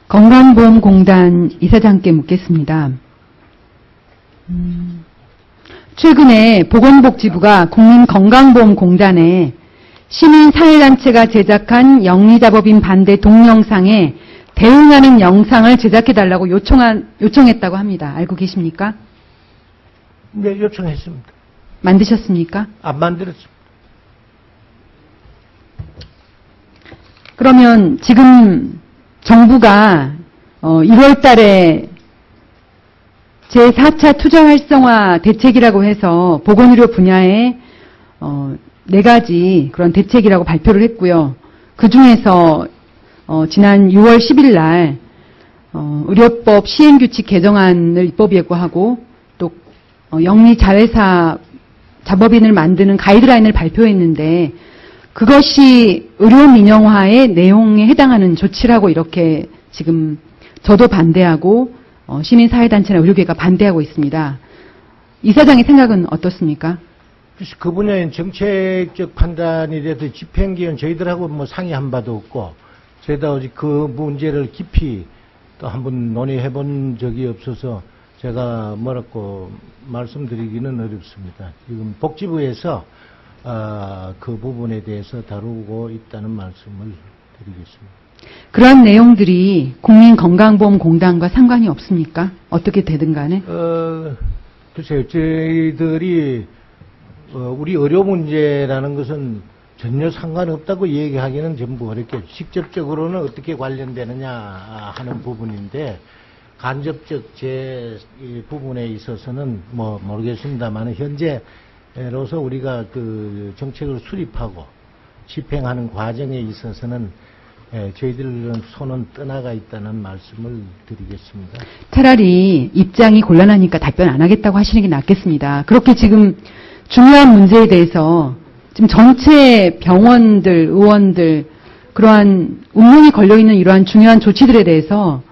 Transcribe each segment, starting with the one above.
건강보험공단 이사장께 묻겠습니다. 최근에 보건복지부가 국민건강보험공단에 시민사회단체가 제작한 영리자법인 반대 동영상에 대응하는 영상을 제작해달라고 요청했다고 합니다. 알고 계십니까? 네, 요청했습니다. 만드셨습니까? 안 만들었습니다. 그러면 지금 정부가 1월 달에 제4차 투자 활성화 대책이라고 해서 보건의료 분야에 4가지 그런 대책이라고 발표를 했고요. 그 중에서 지난 6월 10일 날 의료법 시행규칙 개정안을 입법 예고하고 또 영리자회사 자법인을 만드는 가이드라인을 발표했는데 그것이 의료 민영화의 내용에 해당하는 조치라고 이렇게 지금 저도 반대하고 시민사회단체나 의료계가 반대하고 있습니다. 이사장의 생각은 어떻습니까? 그래서 그 분야엔 정책적 판단이라도 집행기관 저희들하고 뭐 상의한 바도 없고 저희도 아직 그 문제를 깊이 또 한번 논의해 본 적이 없어서 제가 뭐라고 말씀드리기는 어렵습니다. 지금 복지부에서 그 부분에 대해서 다루고 있다는 말씀을 드리겠습니다. 그러한 내용들이 국민건강보험공단과 상관이 없습니까? 어떻게 되든 간에? 글쎄요. 저희들이 우리 의료 문제라는 것은 전혀 상관없다고 얘기하기는 전부 어렵게 직접적으로는 어떻게 관련되느냐 하는 부분인데 간접적 제 부분에 있어서는 뭐 모르겠습니다만 현재로서 우리가 그 정책을 수립하고 집행하는 과정에 있어서는 저희들은 손은 떠나가 있다는 말씀을 드리겠습니다. 차라리 입장이 곤란하니까 답변 안 하겠다고 하시는 게 낫겠습니다. 그렇게 지금 중요한 문제에 대해서 지금 전체 병원들, 의원들 그러한 운명이 걸려있는 이러한 중요한 조치들에 대해서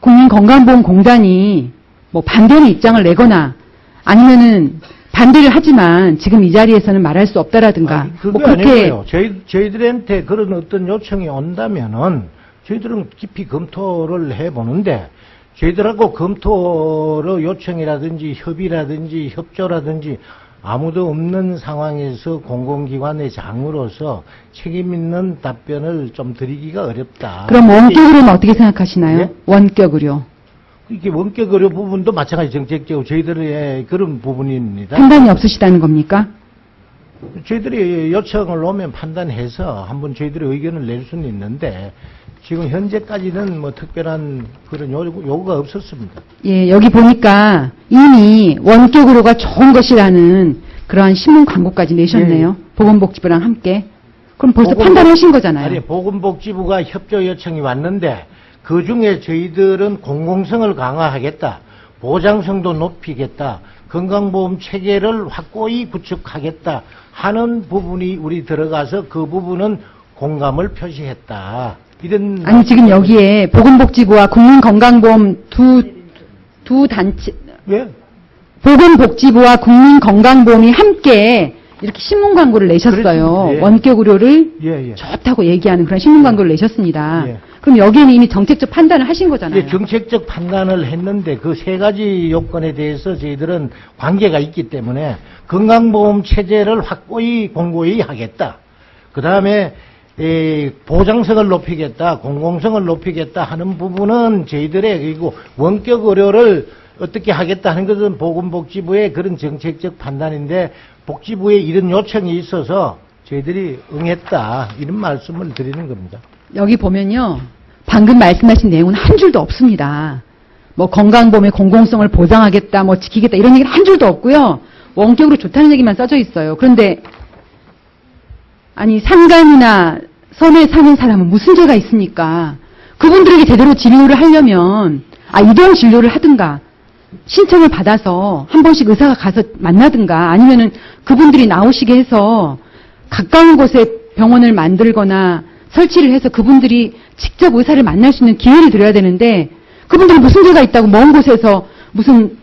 국민건강보험공단이 뭐 반대의 입장을 내거나 아니면은 반대를 하지만 지금 이 자리에서는 말할 수 없다라든가 그게 뭐 그렇게 아니고요. 저희들한테 그런 어떤 요청이 온다면은 저희들은 깊이 검토를 해보는데 저희들하고 검토로 요청이라든지 협의라든지 협조라든지 아무도 없는 상황에서 공공기관의 장으로서 책임 있는 답변을 좀 드리기가 어렵다. 그럼 원격으로는 어떻게 생각하시나요? 네? 원격으로. 이게 원격 의료 부분도 마찬가지 정책적으로 저희들의 그런 부분입니다. 판단이 없으시다는 겁니까? 저희들이 요청을 오면 판단해서 한번 저희들의 의견을 낼 수는 있는데 지금 현재까지는 뭐 특별한 그런 요구가 없었습니다. 예, 여기 보니까 이미 원격으로가 좋은 것이라는 그러한 신문 광고까지 내셨네요. 예. 보건복지부랑 함께. 그럼 벌써 판단하신 거잖아요. 아니, 보건복지부가 협조 요청이 왔는데 그 중에 저희들은 공공성을 강화하겠다, 보장성도 높이겠다, 건강보험 체계를 확고히 구축하겠다 하는 부분이 우리 들어가서 그 부분은 공감을 표시했다. 이런 아니 지금 여기에 보건복지부와 국민건강보험 두 단체 예? 보건복지부와 국민건강보험이 함께 이렇게 신문 광고를 내셨어요. 예. 원격 의료를 예. 좋다고 얘기하는 그런 신문 광고를 내셨습니다. 예. 그럼 여기에는 이미 정책적 판단을 하신 거잖아요. 예, 정책적 판단을 했는데 그 3가지 요건에 대해서 저희들은 관계가 있기 때문에 건강보험 체제를 확고히 공고히 하겠다. 그 다음에 보장성을 높이겠다, 공공성을 높이겠다 하는 부분은 저희들의 그리고 원격 의료를 어떻게 하겠다 하는 것은 보건복지부의 그런 정책적 판단인데 복지부에 이런 요청이 있어서 저희들이 응했다 이런 말씀을 드리는 겁니다. 여기 보면요. 방금 말씀하신 내용은 한 줄도 없습니다. 뭐 건강보험의 공공성을 보장하겠다, 뭐 지키겠다 이런 얘기는 한 줄도 없고요. 원격으로 좋다는 얘기만 써져 있어요. 그런데 아니 산간이나 섬에 사는 사람은 무슨 죄가 있습니까? 그분들에게 제대로 진료를 하려면 이동 진료를 하든가 신청을 받아서 한 번씩 의사가 가서 만나든가 아니면은 그분들이 나오시게 해서 가까운 곳에 병원을 만들거나 설치를 해서 그분들이 직접 의사를 만날 수 있는 기회를 드려야 되는데 그분들은 무슨 죄가 있다고 먼 곳에서 무슨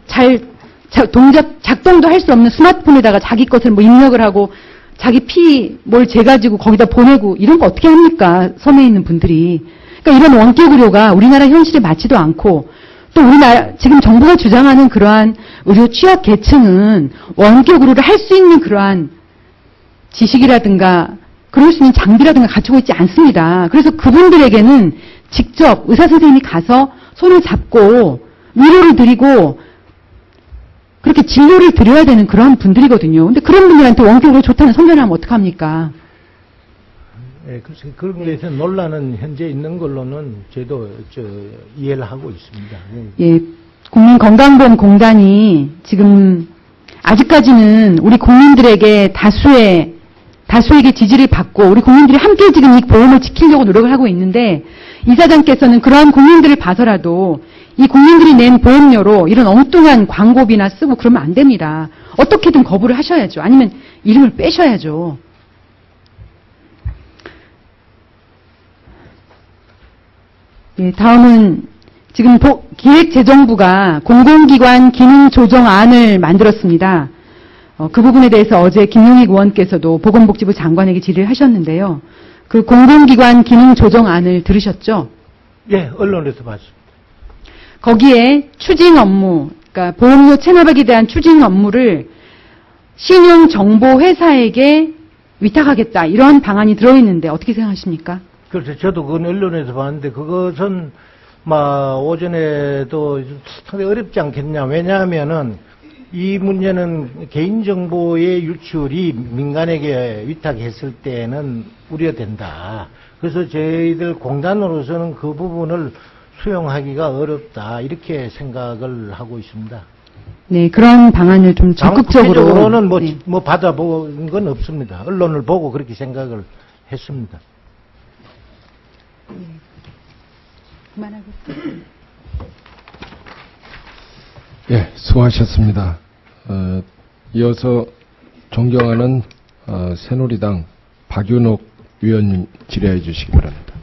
작동도 할 수 없는 스마트폰에다가 자기 것을 뭐 입력을 하고 자기 피 뭘 재가지고 거기다 보내고 이런 거 어떻게 합니까? 섬에 있는 분들이. 그러니까 이런 원격 의료가 우리나라 현실에 맞지도 않고 또 우리나라 지금 정부가 주장하는 그러한 의료 취약 계층은 원격 의료를 할 수 있는 그러한 지식이라든가 그럴 수 있는 장비라든가 갖추고 있지 않습니다. 그래서 그분들에게는 직접 의사 선생님이 가서 손을 잡고 위로를 드리고 그렇게 진료를 드려야 되는 그런 분들이거든요. 근데 그런 분들한테 원격으로 좋다는 선전을 하면 어떡합니까? 예, 그래서 그런 거에 대해서 논란은 현재 있는 걸로는 저도 이해를 하고 있습니다. 예, 국민건강보험공단이 지금 아직까지는 우리 국민들에게 다수에게 지지를 받고 우리 국민들이 함께 지금 이 보험을 지키려고 노력을 하고 있는데 이사장께서는 그러한 국민들을 봐서라도 이 국민들이 낸 보험료로 이런 엉뚱한 광고비나 쓰고 그러면 안 됩니다. 어떻게든 거부를 하셔야죠. 아니면 이름을 빼셔야죠. 예, 다음은 지금 기획재정부가 공공기관 기능 조정안을 만들었습니다. 그 부분에 대해서 어제 김용익 의원께서도 보건복지부 장관에게 질의를 하셨는데요. 그 공공기관 기능 조정안을 들으셨죠? 예, 언론에서 봤습니다. 거기에 추진 업무, 그러니까 보험료 체납액에 대한 추진 업무를 신용정보회사에게 위탁하겠다. 이런 방안이 들어있는데 어떻게 생각하십니까? 그렇죠. 저도 그건 언론에서 봤는데 그것은 오전에도 상당히 어렵지 않겠냐. 왜냐하면은 이 문제는 개인정보의 유출이 민간에게 위탁했을 때는 우려된다. 그래서 저희들 공단으로서는 그 부분을 수용하기가 어렵다. 이렇게 생각을 하고 있습니다. 네, 그런 방안을 좀 적극적으로. 구체적으로는 네. 받아본 건 없습니다. 언론을 보고 그렇게 생각을 했습니다. 그만하겠습니다. 예, 수고하셨습니다. 이어서 존경하는 새누리당 박윤옥 위원님 질의해 주시기 바랍니다.